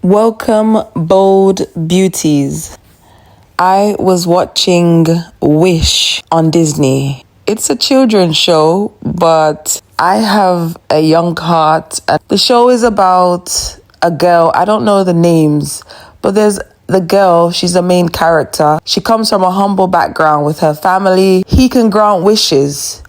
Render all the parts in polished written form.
Welcome, bold beauties. I was watching Wish on Disney. It's a children's show, but I have a young heart. The show is about a girl. I don't know the names, but there's the girl. She's the main character. She comes from a humble background with her family. He can grant wishes.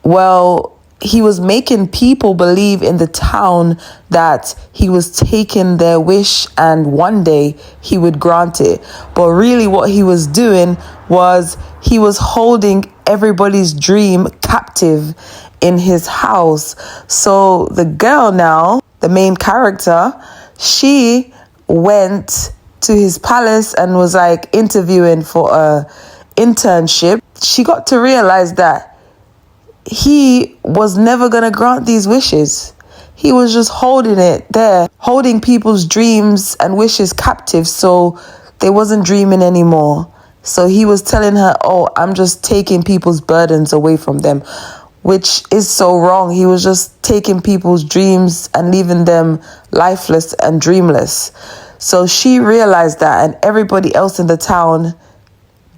Well, he was making people believe in the town that he was taking their wish and one day he would grant it. But really what he was doing was he was holding everybody's dream captive in his house. So the girl now, the main character, she went to his palace and was like interviewing for a internship. She got to realize that he was never going to grant these wishes. He was just holding it there, holding people's dreams and wishes captive so they wasn't dreaming anymore. So he was telling her, oh, I'm just taking people's burdens away from them, which is so wrong. He was just taking people's dreams and leaving them lifeless and dreamless. So she realized that, and everybody else in the town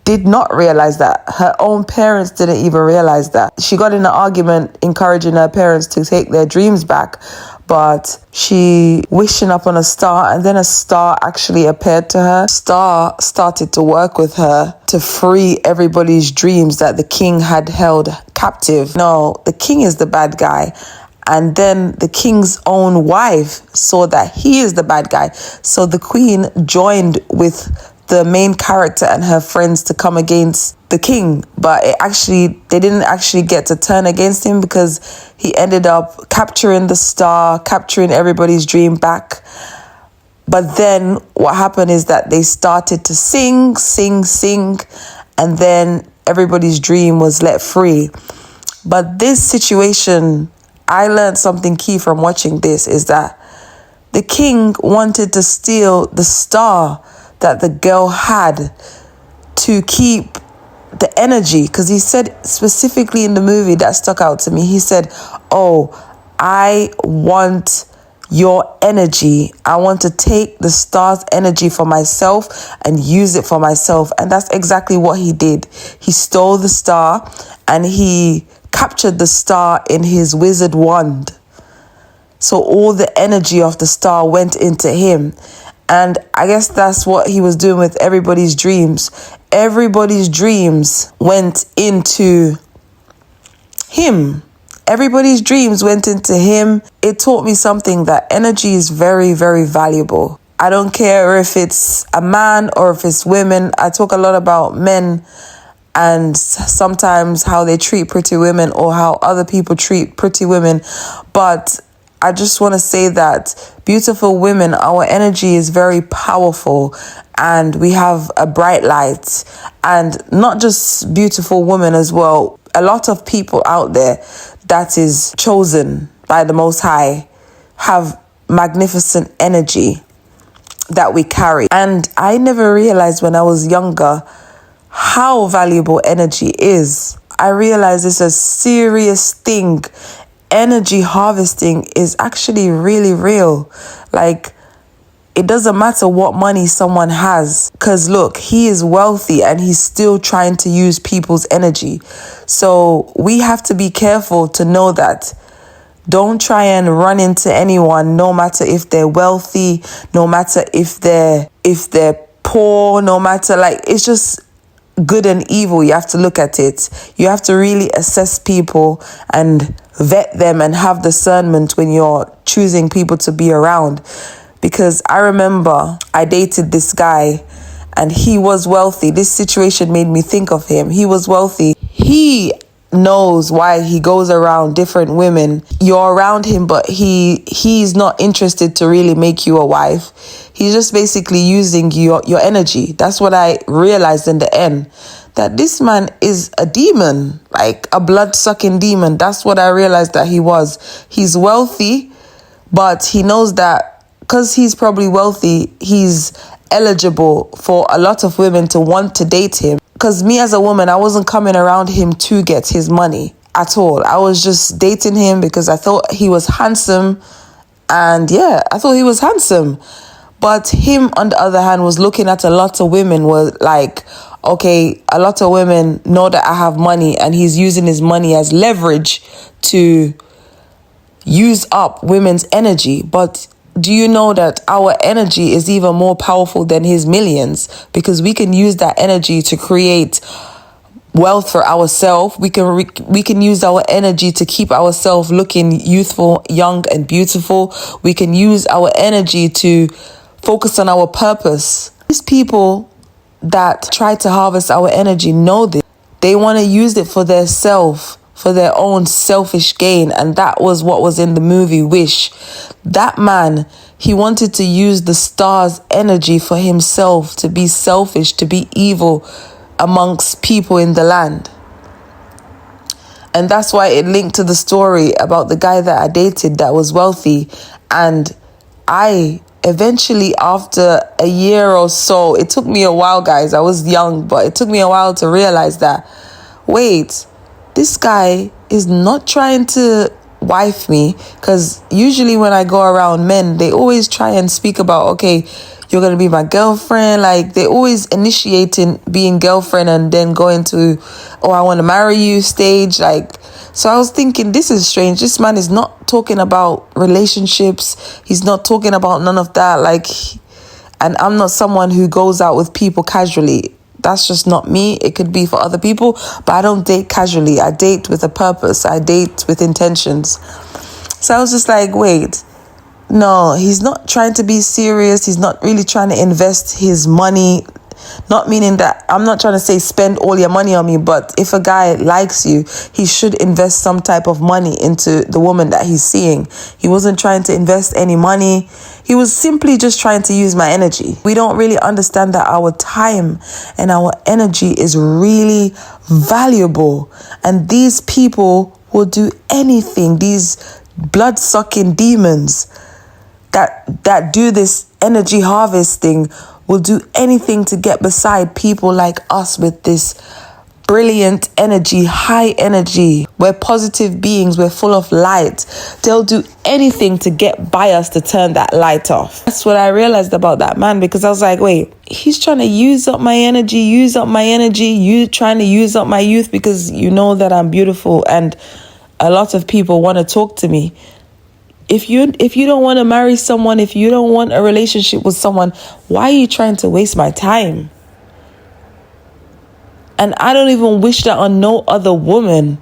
did not realize that. Her own parents didn't even realize that. She got in an argument encouraging her parents to take their dreams back, but she wishing up on a star, and then a star actually appeared to her. Star started to work with her to free everybody's dreams that the king had held captive. No, the king is the bad guy. And then the king's own wife saw that he is the bad guy. So the queen joined with the main character and her friends to come against the king. But they didn't actually get to turn against him because he ended up capturing the star, capturing everybody's dream back. But then what happened is that they started to sing, and then everybody's dream was let free. But this situation, I learned something key from watching this, is that the king wanted to steal the star that the girl had to keep the energy, because he said specifically in the movie that stuck out to me, he said, oh, I want your energy. I want to take the star's energy for myself and use it for myself. And that's exactly what he did. He stole the star and he captured the star in his wizard wand. So all the energy of the star went into him. And I guess that's what he was doing with everybody's dreams. Everybody's dreams went into him. Everybody's dreams went into him. It taught me something, that energy is very, very valuable. I don't care if it's a man or if it's women. I talk a lot about men and sometimes how they treat pretty women or how other people treat pretty women. But I just want to say that beautiful women, our energy is very powerful and we have a bright light. And not just beautiful women as well. A lot of people out there that is chosen by the Most High have magnificent energy that we carry. And I never realized when I was younger how valuable energy is. I realized it's a serious thing. Energy harvesting is actually really real. Like, it doesn't matter what money someone has, because look, he is wealthy and he's still trying to use people's energy. So we have to be careful to know that. Don't try and run into anyone, no matter if they're wealthy, no matter if they're poor, no matter, like, it's just good and evil. You have to look at it. You have to really assess people and vet them and have discernment when you're choosing people to be around. Because I remember I dated this guy and he was wealthy. This situation made me think of him. He was wealthy. He knows why he goes around different women. You're around him, but he's not interested to really make you a wife. He's just basically using your energy. That's what I realized in the end, that this man is a demon, like a blood-sucking demon. That's what I realized that he was. He's wealthy, but he knows that because he's probably wealthy, he's eligible for a lot of women to want to date him. Because me as a woman, I wasn't coming around him to get his money at all. I was just dating him because I thought he was handsome. And yeah, I thought he was handsome. But him, on the other hand, was looking at a lot of women, were like, okay, a lot of women know that I have money, and he's using his money as leverage to use up women's energy. But do you know that our energy is even more powerful than his millions? Because we can use that energy to create wealth for ourselves. We can use our energy to keep ourselves looking youthful, young, and beautiful. We can use our energy to focus on our purpose. These people that try to harvest our energy know this. They want to use it for their self, for their own selfish gain. And that was what was in the movie Wish. That man, he wanted to use the stars' energy for himself, to be selfish, to be evil amongst people in the land. And that's why it linked to the story about the guy that I dated that was wealthy. And I eventually, after a year or so, it took me a while, guys. I was young, but it took me a while to realize that, wait, this guy is not trying to wife me. Because usually when I go around men, they always try and speak about, okay, you're going to be my girlfriend. Like, they're always initiating being girlfriend and then going to, oh, I want to marry you stage. Like, so I was thinking, this is strange. This man is not talking about relationships. He's not talking about none of that. Like, and I'm not someone who goes out with people casually. That's just not me. It could be for other people, but I don't date casually. I date with a purpose. I date with intentions. So I was just like, wait, no, he's not trying to be serious. He's not really trying to invest his money. Not meaning that, I'm not trying to say spend all your money on me, but if a guy likes you, he should invest some type of money into the woman that he's seeing. He wasn't trying to invest any money. He was simply just trying to use my energy. We don't really understand that our time and our energy is really valuable. And these people will do anything. These blood-sucking demons that do this energy harvesting will do anything to get beside people like us with this brilliant energy, high energy. We're positive beings. We're full of light. They'll do anything to get by us to turn that light off. That's what I realized about that man, because I was like, wait, he's trying to use up my energy, you trying to use up my youth because you know that I'm beautiful and a lot of people want to talk to me. If you don't want to marry someone, if you don't want a relationship with someone, why are you trying to waste my time? And I don't even wish that on no other woman.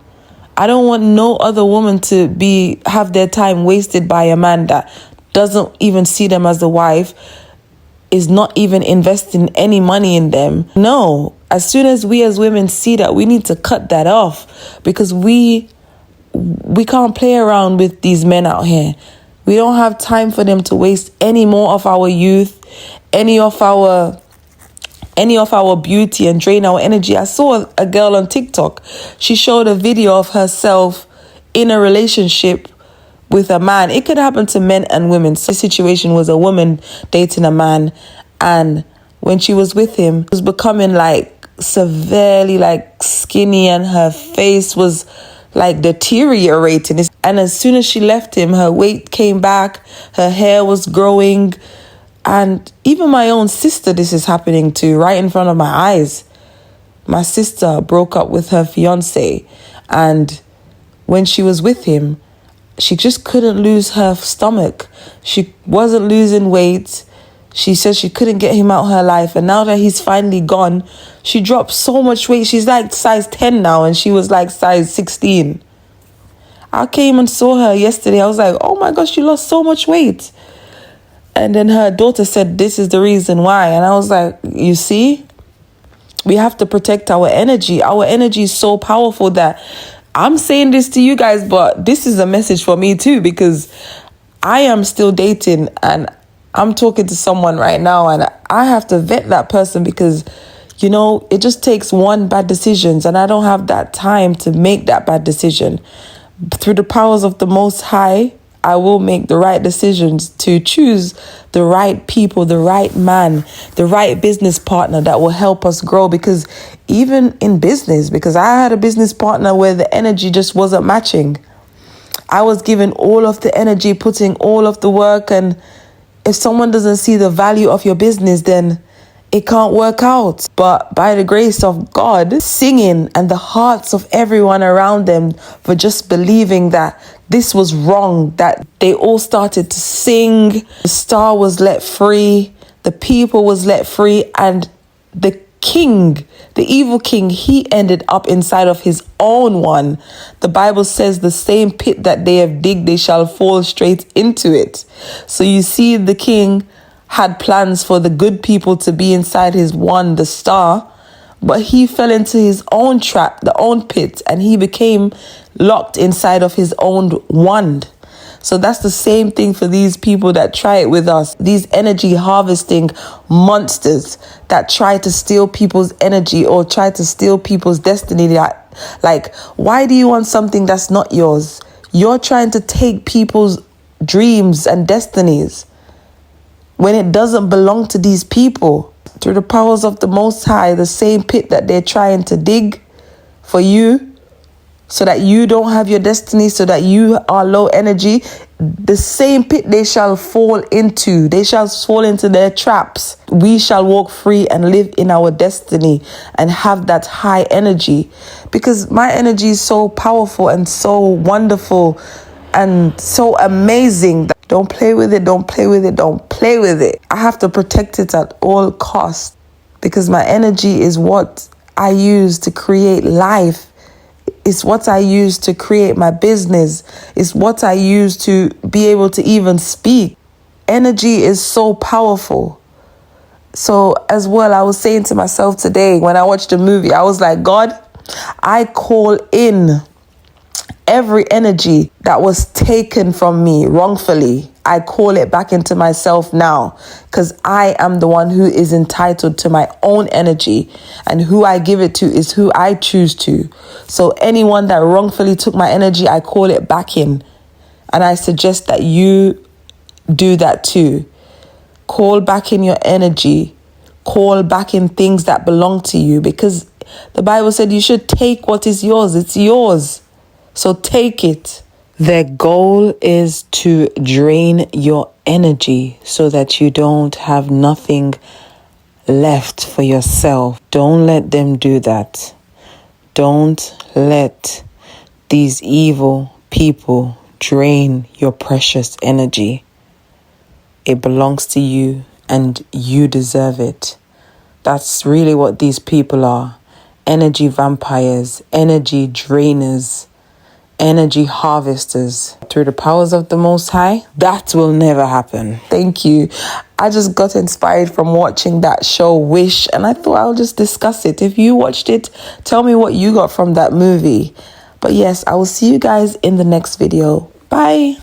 I don't want no other woman to have their time wasted by a man that doesn't even see them as a wife, is not even investing any money in them. No, as soon as we as women see that, we need to cut that off, because we can't play around with these men out here. We don't have time for them to waste any more of our youth, any of our beauty, and drain our energy. I saw a girl on TikTok. She showed a video of herself in a relationship with a man. It could happen to men and women. So the situation was a woman dating a man, and when she was with him, she was becoming like severely like skinny, and her face was like deteriorating. And as soon as she left him, her weight came back, her hair was growing. And even my own sister, this is happening to right in front of my eyes. My sister broke up with her fiance, and when she was with him, she just couldn't lose her stomach. She wasn't losing weight. She said she couldn't get him out of her life. And now that he's finally gone, she dropped so much weight. She's like size 10 now, and she was like size 16. I came and saw her yesterday. I was like, oh my gosh, you lost so much weight. And then her daughter said, this is the reason why. And I was like, you see, we have to protect our energy. Our energy is so powerful that I'm saying this to you guys, but this is a message for me too, because I am still dating and I'm talking to someone right now, and I have to vet that person, because, you know, it just takes one bad decision, and I don't have that time to make that bad decision. Through the powers of the Most High, I will make the right decisions to choose the right people, the right man, the right business partner that will help us grow. Because even in business, because I had a business partner where the energy just wasn't matching. I was giving all of the energy, putting all of the work, and If someone doesn't see the value of your business, then it can't work out. But by the grace of God, singing and the hearts of everyone around them for just believing that this was wrong, that they all started to sing. The star was let free. The people was let free. And the king, the evil king, he ended up inside of his own one. The Bible says the same pit that they have digged, they shall fall straight into it. So you see, the king had plans for the good people to be inside his one, the star, but he fell into his own trap, the own pit, and he became locked inside of his own wand. So that's the same thing for these people that try it with us. These energy harvesting monsters that try to steal people's energy or try to steal people's destiny. Like, why do you want something that's not yours? You're trying to take people's dreams and destinies when it doesn't belong to these people. Through the powers of the Most High, the same pit that they're trying to dig for you so that you don't have your destiny, so that you are low energy, the same pit they shall fall into. They shall fall into their traps. We shall walk free and live in our destiny and have that high energy, because my energy is so powerful and so wonderful and so amazing. Don't play with it. Don't play with it. Don't play with it. I have to protect it at all costs, because my energy is what I use to create life. It's what I use to create my business. It's what I use to be able to even speak. Energy is so powerful. So as well, I was saying to myself today when I watched the movie, I was like, God, I call in every energy that was taken from me wrongfully. I call it back into myself now, because I am the one who is entitled to my own energy, and who I give it to is who I choose to. So anyone that wrongfully took my energy, I call it back in. And I suggest that you do that too. Call back in your energy. Call back in things that belong to you, because the Bible said you should take what is yours. It's yours. So take it. Their goal is to drain your energy so that you don't have nothing left for yourself. Don't let them do that. Don't let these evil people drain your precious energy. It belongs to you and you deserve it. That's really what these people are. Energy vampires, energy drainers, energy harvesters. Through the powers of the Most High, that will never happen. Thank you. I just got inspired from watching that show Wish, and I thought I'll just discuss it. If you watched it, tell me what you got from that movie. But yes, I will see you guys in the next video. Bye.